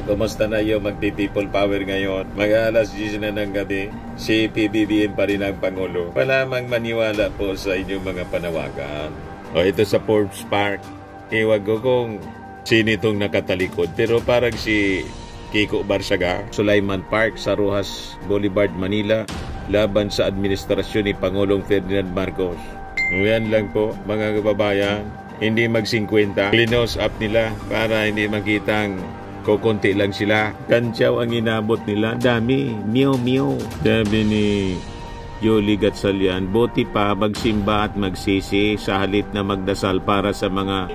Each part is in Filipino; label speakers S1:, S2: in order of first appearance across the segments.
S1: Kumusta na yung magpi-people power ngayon? Mag-alas 10 na ng gabi, si PBBM pa rin ang Pangulo. Palamang maniwala po sa inyong mga panawagan. Ito sa Forbes Park. Iwag ko kung sino itong nakatalikod. Pero parang si Kiko Barsaga, Sulaiman Park sa Rojas Boulevard, Manila, laban sa administrasyon ni Pangulong Ferdinand Marcos. Yan lang po, mga kababayan. Hindi mag-50. Cleanose up nila para hindi makitang kukunti lang sila. Kantsaw ang inabot nila. Dami. Meow. Sabi ni Yoli Gatchalian, buti pa magsimba at magsisi sa halip na magdasal para sa mga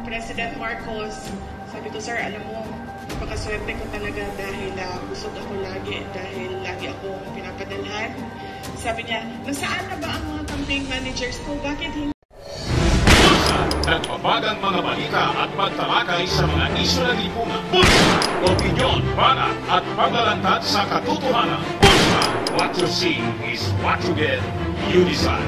S2: President Marcos. Sabi ko, sir, alam mo, napakaswerte ko talaga dahil busog ako lagi, dahil lagi akong pinapadalhan. Sabi niya, nasaan na ba ang mga campaign managers ko? Bakit hindi?
S3: Nagpapagang mga balita at pagtalakay sa mga isyu na lipungan. Pulsa! Opinyon, banat at paglalantad sa katotohanan. Pulsa! What you see is what you get. You decide.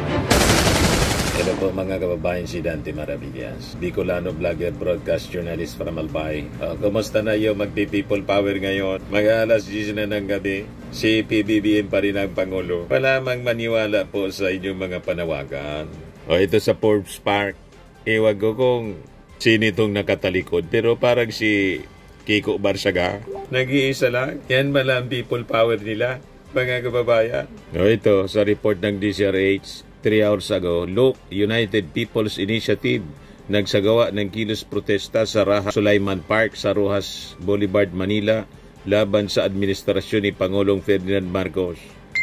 S1: Hello po mga kababayan, si Dante Maravillas, Bicolano vlogger, broadcast journalist from Albay. Kumusta na yung magpi-people power ngayon? Mag-alas 10 na ng gabi, si PBBM pa rin ang Pangulo. Palamang maniwala po sa inyong mga panawagan. Ito sa Forbes Park. Iwag ko kung sino itong nakatalikod. Pero parang si Kiko Barsaga. Nag-iisa lang. Yan ba lang people power nila, mga kababayan? Ito sa report ng DCRH 3 hours ago. Look, United People's Initiative nagsagawa ng kilos protesta sa Sulaiman Park sa Rojas Boulevard, Manila, laban sa administrasyon ni Pangulong Ferdinand Marcos.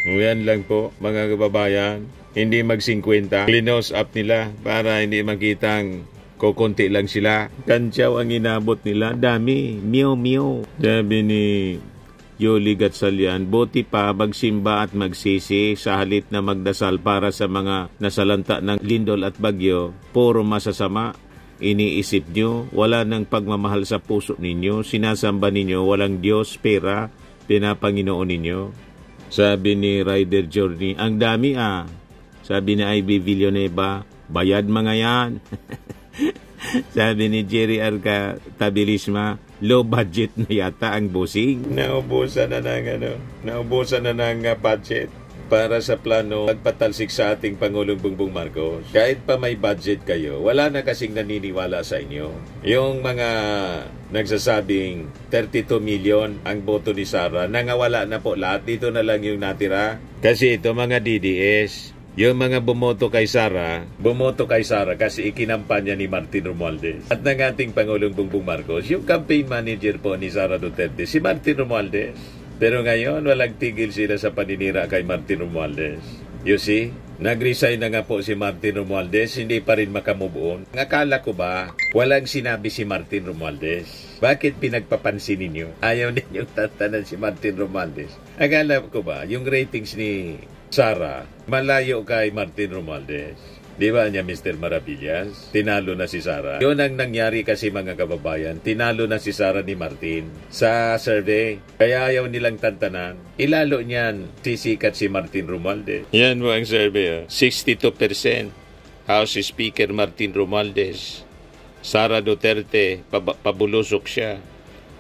S1: Yan lang po, mga kababayan. Hindi mag-50. Cleanose up nila para hindi makitang kukunti lang sila. Kantsaw ang inabot nila. Dami. Meow. Sabi ni Yoli Gatchalian, buti pa magsimba at magsisi sa halip na magdasal para sa mga nasalanta ng lindol at bagyo. Puro masasama. Iniisip nyo, wala nang pagmamahal sa puso ninyo. Sinasamba ninyo, walang Diyos, pera, pinapanginoon ninyo. Sabi ni Rider Journey, ang dami Sabi ni Ivy Villanueva, bayad mga yan. Sabi ni Jerry Arca Tabilisma, low budget na yata ang busing. Naubusan na ng budget para sa plano magpatalsik sa ating Pangulong Bongbong Marcos. Kahit pa may budget kayo, wala na kasing naniniwala sa inyo. Yung mga nagsasabing 32 million ang boto ni Sara, nangawala na po lahat. Dito na lang yung natira. Kasi ito mga DDS, yung mga bumoto kay Sara kasi ikinampanya ni Martin Romualdez. At ng ating Pangulong Bongbong Marcos, yung campaign manager po ni Sara Duterte, si Martin Romualdez. Pero ngayon, walang tigil sila sa paninira kay Martin Romualdez. You see, nag-resign na nga po si Martin Romualdez, hindi pa rin makamove on. Akala ko ba, walang sinabi si Martin Romualdez? Bakit pinagpapansin ninyo? Ayaw ninyong tatanan si Martin Romualdez. Akala ko ba, yung ratings ni Sara, malayo kay Martin Romualdez. Di ba niya, Mr. Maravillas? Tinalo na si Sara. Yun ang nangyari kasi, mga kababayan. Tinalo na si Sara ni Martin sa survey. Kaya ayaw nilang tantanan. Ilalo niyan sisikat si Martin Romualdez. Yan mo ang survey. 62% House Speaker Martin Romualdez. Sara Duterte, pabulusok siya.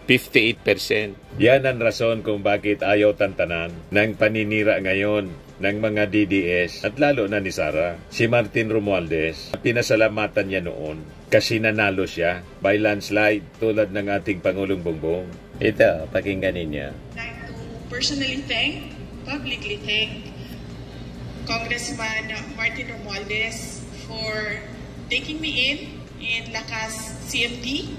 S1: 58%. Yan ang rason kung bakit ayaw tantanan ng paninira ngayon ng mga DDS at lalo na ni Sara. Si Martin Romualdez, pinasalamatan niya noon kasi nanalo siya by landslide tulad ng ating Pangulong Bongbong. Ito, pakinggan niya.
S2: I'd like to personally publicly thank Congressman Martin Romualdez for taking me in Lakas CMD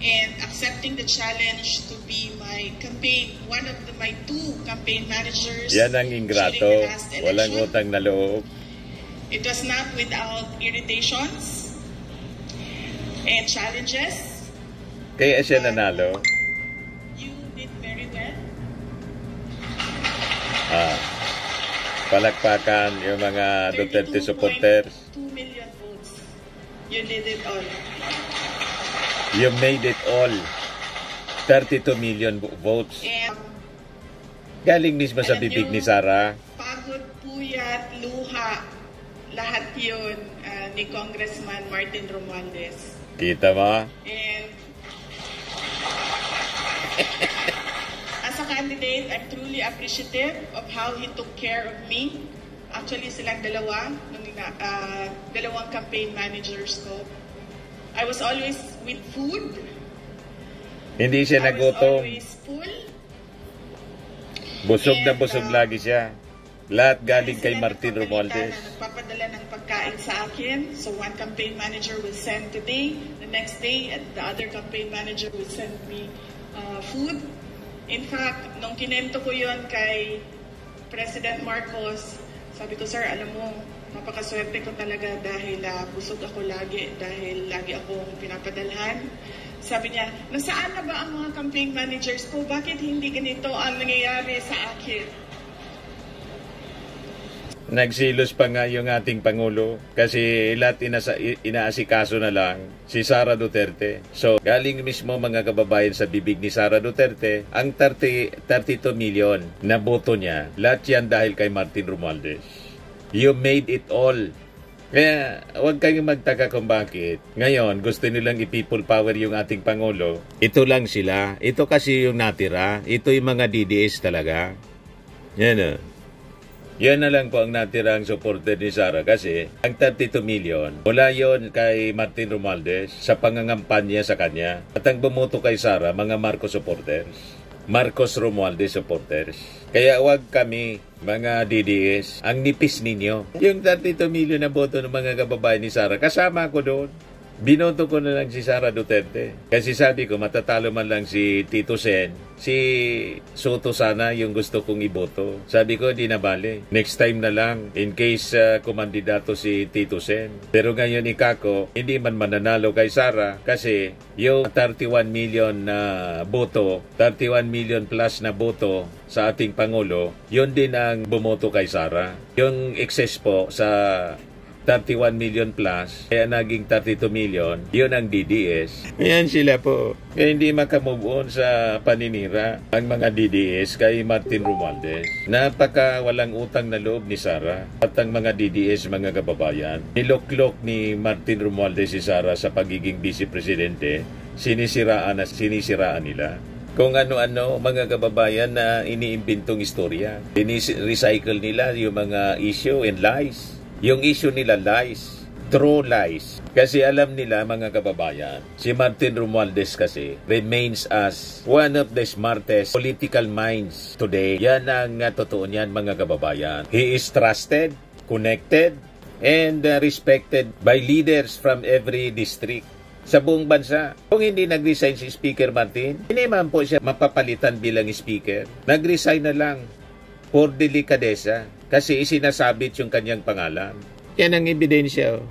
S2: and accepting the challenge to be my campaign, one of my 2 campaign managers.
S1: Yan ang ingrato, walang utang na loob.
S2: It was not without irritations and challenges.
S1: Kaya siya nanalo.
S2: You did very well.
S1: Palakpakan yung mga Duterte supporters.
S2: 2 million votes. You did it all.
S1: You made it all. 32 million votes. Galing mismo sa bibig ni Sara.
S2: Pagod, puyat, luha, lahat yun ni Congressman Martin Romualdez.
S1: Kita mo?
S2: And As a candidate, I'm truly appreciative of how he took care of me. Actually, silang dalawa, dalawang campaign managers ko. I was always with food.
S1: Hindi siya
S2: I was
S1: nagutom.
S2: always full.
S1: Busog na
S2: And,
S1: busog lagi siya. Lahat galing kay Martin Romualdez.
S2: Na nagpapadala ng pagkain sa akin. So one campaign manager will send today, the next day, and the other campaign manager will send me food. In fact, nung kinento ko yon kay President Marcos, sabi ko, sir, alam mo, napakaswerte ko talaga dahil busog ako lagi, dahil lagi akong pinapadalhan. Sabi niya, nasaan na ba ang mga campaign managers ko? Bakit hindi ganito ang nangyayari sa akin?
S1: Nagsilos pa nga yung ating Pangulo kasi lahat inaasikaso na lang si Sara Duterte. So, galing mismo mga kababayan sa bibig ni Sara Duterte, ang 32 million na boto niya, lahat yan dahil kay Martin Romualdez. You made it all. Kaya, huwag kayong magtaka kung bakit. Ngayon, gusto nilang i-people power yung ating Pangulo. Ito lang sila. Ito kasi yung natira. Ito yung mga DDS talaga. Yan o. Yan na lang po ang natirang supporter ni Sara kasi ang 32 million, mula yon kay Martin Romualdez sa pangangampanya sa kanya. At ang bumoto kay Sara, mga Marcos supporters. Marcos Romualdez supporters. Kaya wag kami, mga DDS, ang nipis ninyo. Yung 32 million na boto ng mga kababayan ni Sara, kasama ko doon. Binoto ko na lang si Sara Duterte. Kasi sabi ko, matatalo man lang si Tito Sen. Si Soto sana yung gusto kong iboto. Sabi ko, di na bale. Next time na lang, in case kumandidato si Tito Sen. Pero ngayon ikako, hindi man mananalo kay Sara kasi yung 31 million na boto, 31 million plus na boto sa ating Pangulo, yun din ang bumoto kay Sara. Yung excess po sa 31 million plus, kaya naging 32 million, yun ang DDS. Ayan sila po. Kaya hindi makamove on sa paninira ang mga DDS kay Martin Romualdez. Napaka walang utang na loob ni Sara. At ang mga DDS, mga kababayan, niloklok ni Martin Romualdez si Sara sa pagiging vice-presidente, sinisiraan nila. Kung ano-ano, mga kababayan na iniimbintong istorya. Recycle nila yung mga issue and lies. Yung issue nila lies, true lies. Kasi alam nila mga kababayan, si Martin Romualdez kasi remains as one of the smartest political minds today. Yan ang totoo niyan mga kababayan. He is trusted, connected, and respected by leaders from every district sa buong bansa. Kung hindi nag-resign si Speaker Martin, hindi man po siya mapapalitan bilang speaker. Nag-resign na lang for delikadesa. Kasi isinasabit yung kanyang pangalan. Yan ang ebidensya.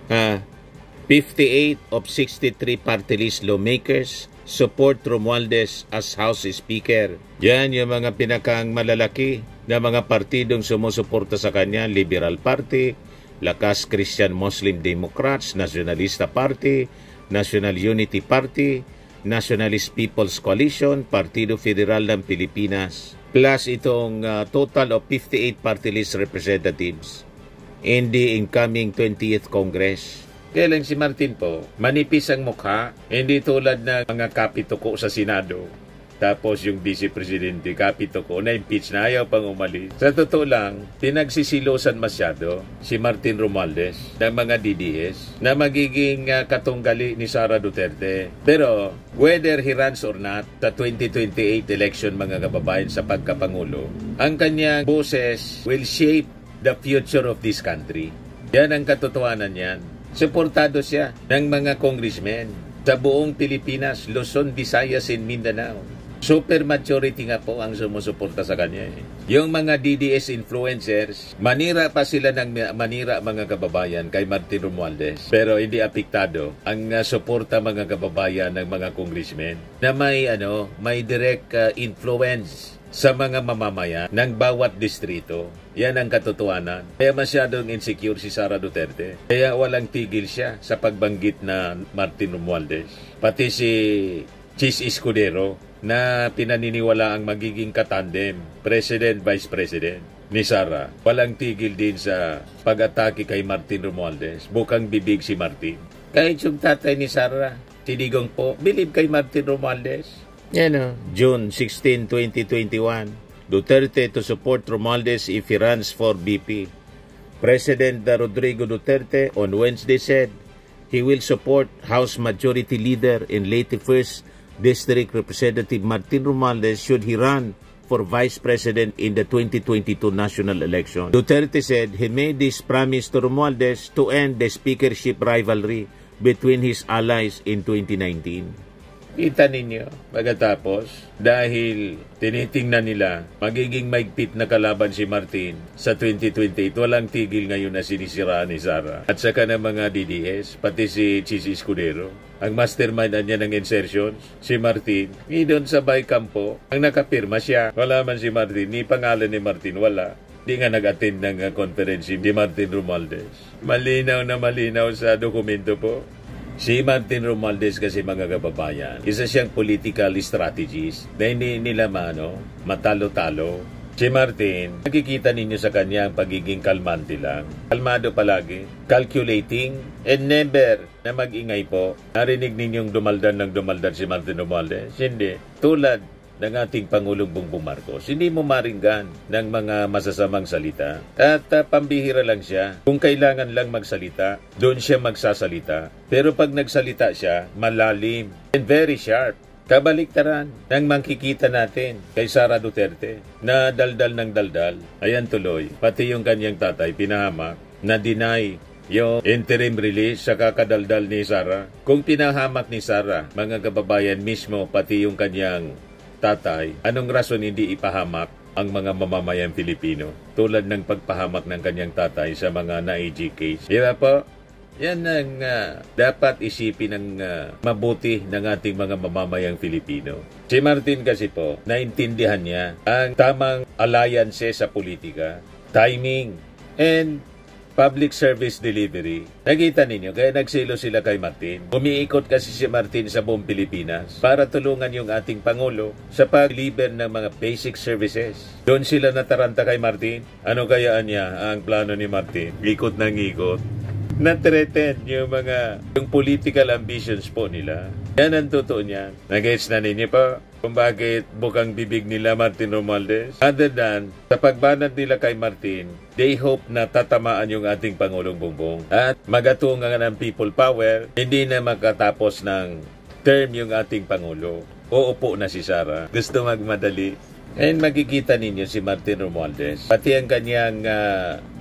S1: 58 of 63 party list lawmakers support Romualdez as House Speaker. Yan yung mga pinakang malalaki na mga partidong sumusuporta sa kanya. Liberal Party, Lakas Christian Muslim Democrats, Nacionalista Party, National Unity Party, Nationalist People's Coalition, Partido Federal ng Pilipinas, plus itong total of 58 party list representatives in the incoming 20th Congress. Kaya lang si Martin po, manipis ang mukha, hindi tulad ng mga kapituko sa Senado. Tapos yung vice-presidente, kapituko, na-impeach na ayaw pang umalis. Sa totoo lang, pinagsisilosan masyado si Martin Romualdez ng mga DDS na magiging katunggali ni Sara Duterte. Pero whether he runs or not, sa 2028 election mga kababayan sa pagkapangulo, ang kanyang boses will shape the future of this country. Yan ang katotohanan yan. Suportado siya ng mga congressmen sa buong Pilipinas, Luzon, Visayas, and Mindanao. Super majority nga po ang sumusuporta sa kanya. Yung mga DDS influencers, manira pa sila ng manira mga kababayan kay Martin Romualdez. Pero hindi apektado ang suporta mga kababayan ng mga congressmen na may direct influence sa mga mamamayan ng bawat distrito. Yan ang katotohanan. Kaya masyadong insecure si Sara Duterte. Kaya walang tigil siya sa pagbanggit na Martin Romualdez. Pati si Chis Escudero na pinaniniwala ang magiging katandem, President-Vice President ni Sara. Walang tigil din sa pag-atake kay Martin Romualdez. Bukang bibig si Martin. Kahit yung tatay ni Sara, si Digong po, believe kay Martin Romualdez. Yan o, June 16, 2021. Duterte to support Romualdez if he runs for VP. President Rodrigo Duterte on Wednesday said he will support House Majority Leader in Leyte 1st District Representative Martin Romualdez should he run for Vice President in the 2022 national election. Duterte said he made this promise to Romualdez to end the speakership rivalry between his allies in 2019. Kita ninyo, pagkatapos, dahil tinitingnan nila, magiging maigpit na kalaban si Martin sa 2028, walang tigil ngayon na sinisiraan ni Sara. At saka ng mga DDS, pati si Chisi Escudero, ang mastermind niya ng insertions, si Martin, doon sa Baycampo, ang nakapirma siya. Wala man si Martin, ni pangalan ni Martin, wala. Di nga nag-attend ng conference ni Martin Romualdez. Malinaw na malinaw sa dokumento po. Si Martin Romualdez kasi mga kababayan, isa siyang political strategist na hindi nila matalo-talo. Si Martin, nakikita ninyo sa kanya ang pagiging kalmante lang. Kalmado palagi, calculating, and never na mag-ingay po. Narinig ninyong dumaldal si Martin Romualdez? Hindi. Tulad ng ating Pangulong Bongbong Marcos, hindi mo maringgan ng mga masasamang salita. At pambihira lang siya. Kung kailangan lang magsalita, doon siya magsasalita. Pero pag nagsalita siya, malalim and very sharp. Kabaliktaran ng makikita natin kay Sara Duterte na daldal ng daldal. Ayan tuloy, pati yung kanyang tatay pinahamak na deny yung interim release sa kakadaldal ni Sara. Kung pinahamak ni Sara, mga kababayan mismo, pati yung kanyang tatay, anong rason hindi ipahamak ang mga mamamayang Pilipino tulad ng pagpahamak ng kanyang tatay sa mga na-AG case? Diba po? Yan ang dapat isipin ng mabuti ng ating mga mamamayang Pilipino. Si Martin kasi po, naintindihan niya ang tamang alliances sa politika, timing, and public service delivery. Nakita ninyo, kaya nagsilo sila kay Martin. Umiikot kasi si Martin sa buong Pilipinas para tulungan yung ating Pangulo sa pag-deliver ng mga basic services. Doon sila nataranta kay Martin. Ano kayaan niya ang plano ni Martin? Ikot ng ikot. Na-threaten yung political ambitions po nila. Yan ang totoo niya. Nag-gets na ninyo pa kung bakit bukang bibig nila Martin Romualdez. Other than, sa pagbanat nila kay Martin, they hope na tatamaan yung ating Pangulong Bongbong. At magatungan ng people power, hindi na makatapos ng term yung ating Pangulo. Uupo na si Sara. Gusto magmadali. And makikita ninyo si Martin Romualdez, pati ang kanyang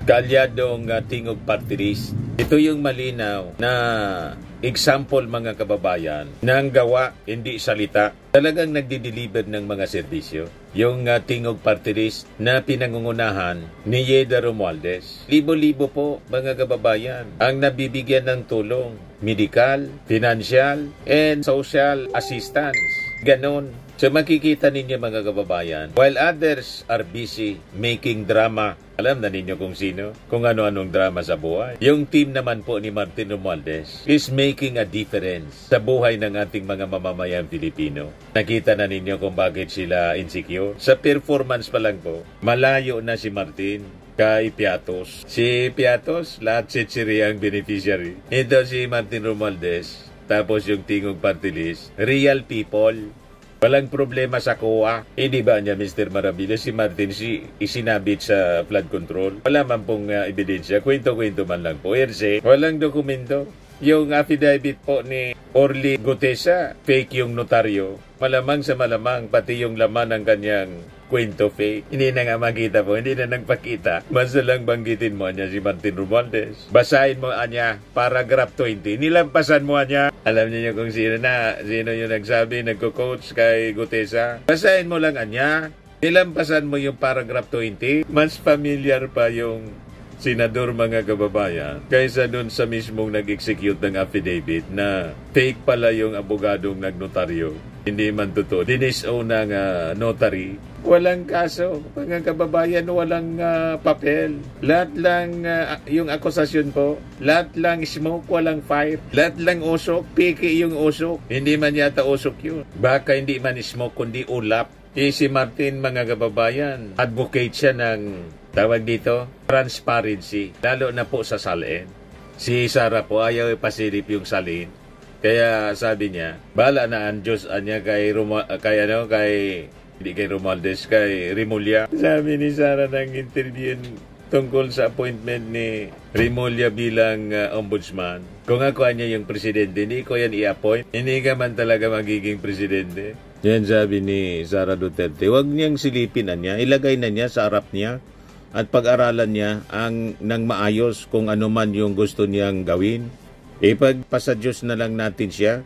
S1: kaalyadong tingog party list. Ito yung malinaw na example mga kababayan ng gawa, hindi salita. Talagang nagdi-deliver ng mga serbisyo. Yung tingog party list na pinangungunahan ni Yeda Romualdez. Libo-libo po mga kababayan ang nabibigyan ng tulong, medical, financial, and social assistance. Ganon. So makikita ninyo mga kababayan, while others are busy making drama, alam na ninyo kung sino, kung ano-anong drama sa buhay. Yung team naman po ni Martin Romualdez is making a difference sa buhay ng ating mga mamamayang Pilipino. Nakita na ninyo kung bakit sila insecure. Sa performance pa lang po, malayo na si Martin kay Piatos. Si Piatos, lahat si ang beneficiary. Ito si Martin Romualdez, tapos yung tingog party list, real people. Walang problema sa COA. Di ba niya, Mr. Marabila, si Martin isinabit sa flood control? Wala man pong ebidensya. Kwento-kwento man lang po. Walang dokumento. Yung affidavit po ni Orly Gutesa, fake yung notaryo. Malamang sa malamang, pati yung laman ng kanyang kwento fake. Hindi na nga makita po, hindi na nagpakita. Basta lang banggitin mo niya si Martin Romualdez. Basahin mo niya, paragraph 20. Nilampasan mo niya. Alam niyo kung sino yung nagsabi, nagko-coach kay Gutesa. Basahin mo lang niya. Nilampasan mo yung paragraph 20. Mas familiar pa yung senador mga kababayan kaysa dun sa mismong nag-execute ng affidavit na fake pala yung abogadong nagnotaryo. Hindi man totoo. Dinisown ng notary. Walang kaso. Mga kababayan, walang papel. Lahat lang yung akusasyon po. Lahat lang smoke, walang fire. Lahat lang usok. Piki yung usok. Hindi man yata usok yun. Baka hindi man smoke, kundi ulap. Si Martin, mga kababayan, advocate siya ng tawag dito, transparency. Lalo na po sa salin. Si Sara po ayaw ipasilip yung salin. Kaya sabi niya, bala na ang Diyos anya kay hindi kay Romualdez, kay Rimulya. Sabi ni Sara ng interview tungkol sa appointment ni Rimulya bilang ombudsman. Kung ako niya yung presidente, hindi ko yan i-appoint. Hindi ka man talaga magiging presidente. Yan sabi ni Sara Duterte. Huwag niyang silipin na niya. Ilagay na niya sa harap niya at pag-aralan niya ng maayos kung ano man yung gusto niyang gawin. Ipagpasa Diyos na lang natin siya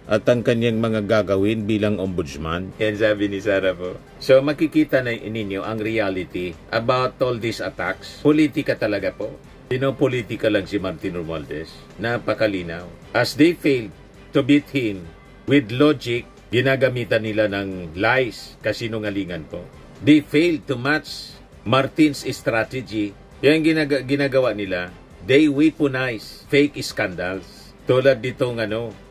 S1: at ang kanyang mga gagawin bilang ombudsman. Yan sabi ni Sara po. So makikita na ninyo ang reality about all these attacks. Politika talaga po. Pinopolitika lang si Martin Romualdez. Napakalinaw. As they failed to beat him with logic, ginagamitan nila ng lies, kasinungalingan po. They failed to match Martin's strategy. Yan ginagawa nila. They weaponize fake scandals. Tulad ditong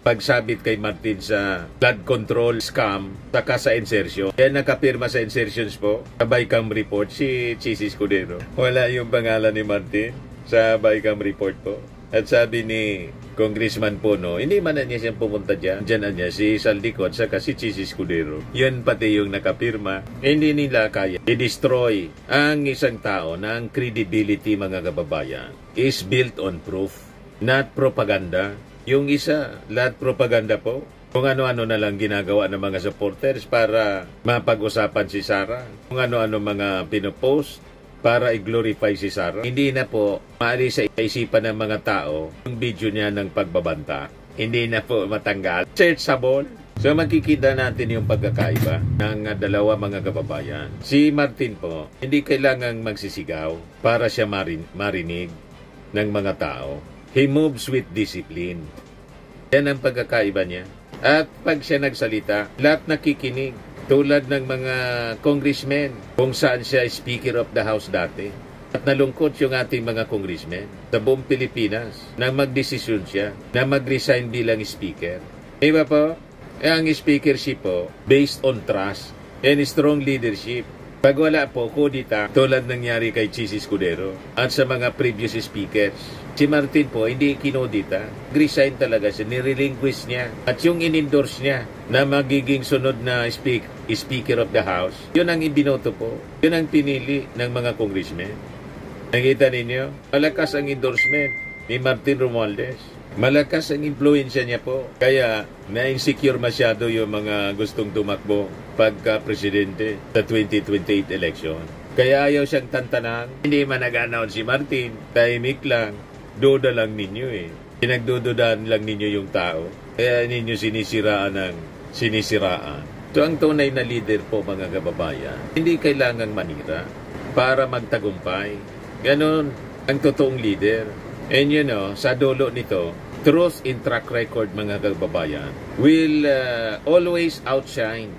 S1: pagsabit kay Martin sa blood control scam, saka sa insertion. Kaya nakapirma sa insertions po, sa BICAM report, si Chis Escudero. Wala yung pangalan ni Martin sa BICAM report po. At sabi ni Congressman Puno, hindi man na niya siyang pumunta dyan. Diyan na niya si Saldicot, saka si Chis Escudero. Yun pati yung nakapirma. Hindi nila kaya i-destroy ang isang tao na ang credibility, mga kababayan, is built on proof. Not propaganda. Yung isa, lahat propaganda po. Kung ano-ano na lang ginagawa ng mga supporters para mapag-usapan si Sara. Kung ano-ano mga pinopost para i-glorify si Sara. Hindi na po maalis sa isipan ng mga tao yung video niya ng pagbabanta. Hindi na po matanggal. Searchable. So makikita natin yung pagkakaiba ng dalawa, mga kababayan. Si Martin po, hindi kailangang magsisigaw para siya marinig ng mga tao. He moves with discipline. Yan ang pagkakaiba niya. At pag siya nagsalita, lahat nakikinig. Tulad ng mga congressmen kung saan siya Speaker of the House dati. At nalungkot yung ating mga congressmen sa buong Pilipinas na magdesisyon siya na mag-resign bilang Speaker. Diba po? Ang speakership po, based on trust and strong leadership. Pag wala po, kudita, tulad nangyari kay Chis Escudero at sa mga previous speakers. Si Martin po, hindi kinodita. Resign talaga siya, nirelinquish niya. At yung in-endorse niya na magiging sunod na Speaker of the House, yun ang ibinoto po. Yun ang pinili ng mga congressmen. Nakita ninyo? Malakas ang endorsement ni Martin Romualdez. Malakas ang influensya niya po. Kaya na-insecure masyado yung mga gustong tumakbo pagka-presidente sa 2028 election. Kaya ayaw siyang tantanan. Hindi man nag-announce si Martin. Tahimik lang. Duda lang ninyo Pinagdududaan lang ninyo yung tao. Kaya ninyo sinisiraan ng sinisiraan. So ang tunay na leader po, mga kababayan, hindi kailangang manira para magtagumpay. Ganon ang totoong leader. And sa dulo nito, truth in track record, mga kababayan, will always outshine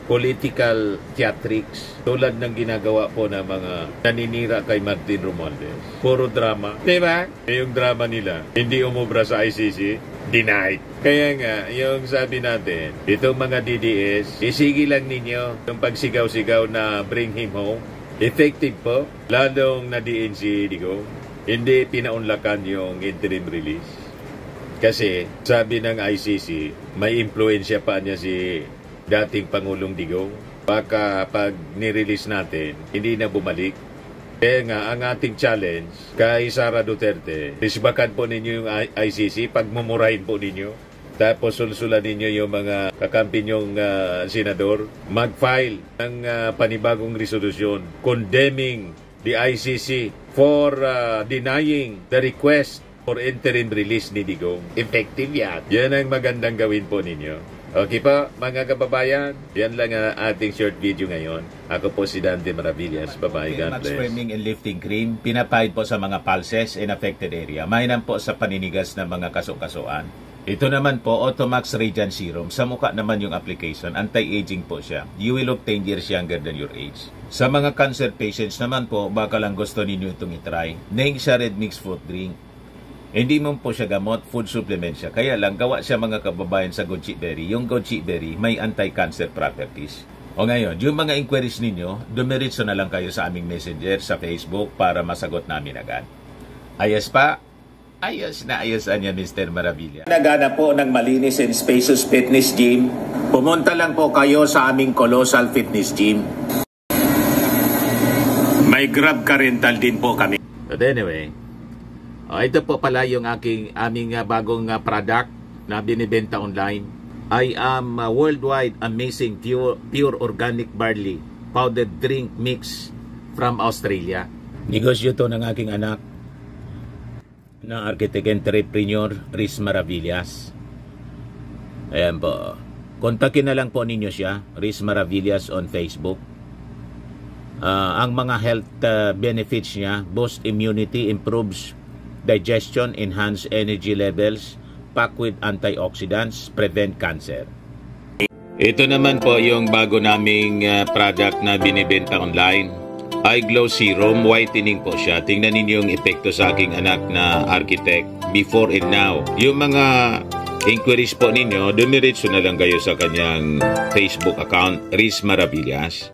S1: political theatrics tulad ng ginagawa po ng mga naninira kay Martin Romualdez. Puro drama. Diba? Yung drama nila, hindi umubra sa ICC, denied. Kaya nga, yung sabi natin, itong mga DDS, isigi lang ninyo yung pagsigaw-sigaw na bring him home. Effective po, lalong nadiin si Digong. Hindi pinaunlakan yung interim release. Kasi sabi ng ICC, may impluensya pa niya si dating Pangulong Digong. Baka pag nirelease natin, hindi na bumalik. Kaya nga, ang ating challenge kay Sara Duterte, isbakan po ninyo yung ICC, pagmumurahin po ninyo. Tapos sulsulan ninyo yung mga kakampi nyong senador. Mag-file ng panibagong resolusyon condemning the ICC for denying the request for interim release ni Digong. Effective yan. Yan ang magandang gawin po ninyo. Okay po, mga kababayan, yan lang ang ating short video ngayon. Ako po si Dante Maravillas. Bye-bye, God bless. Framing and lifting cream, pinapahid po sa mga pulses in affected area. Mainam po sa paninigas ng mga kaso-kasuan. Ito naman po, Automax Radiant Serum. Sa mukha naman yung application, anti-aging po siya. You will look 10 years younger than your age. Sa mga cancer patients naman po, baka lang gusto ninyo itong itry. Neng siya red mixed fruit drink. Hindi mo po siya gamot, food supplement siya. Kaya lang, gawa siya, mga kababayan, sa goji berry. Yung goji berry may anti-cancer properties. O ngayon, yung mga inquiries ninyo, dumiritso na lang kayo sa aming messenger sa Facebook para masagot namin agad. Ayos pa, Ayos na ayosan niya, Mr. Maravilla.
S4: Nagana po ng malinis and spacious fitness gym. Pumunta lang po kayo sa aming Colossal Fitness Gym. May Grab car rental din po kami.
S1: But anyway, ito po pala yung aming bagong product na binibenta online. I am worldwide amazing pure organic barley powdered drink mix from Australia. Negosyo to ng aking anak na architect entrepreneur Riz Maravillas. Ayan po. Kontakin na lang po ninyo siya, Riz Maravillas on Facebook. Ang mga health benefits niya: boost immunity, improves digestion, enhance energy levels, packed with antioxidants, prevent cancer. Ito naman po yung bago naming product na binibenta online. Eye Glow Serum, whitening po siya. Tingnan ninyo yung epekto sa aking anak na architect before and now. Yung mga inquiries po ninyo, dumiretso na lang kayo sa kanyang Facebook account, Riz Maravillas.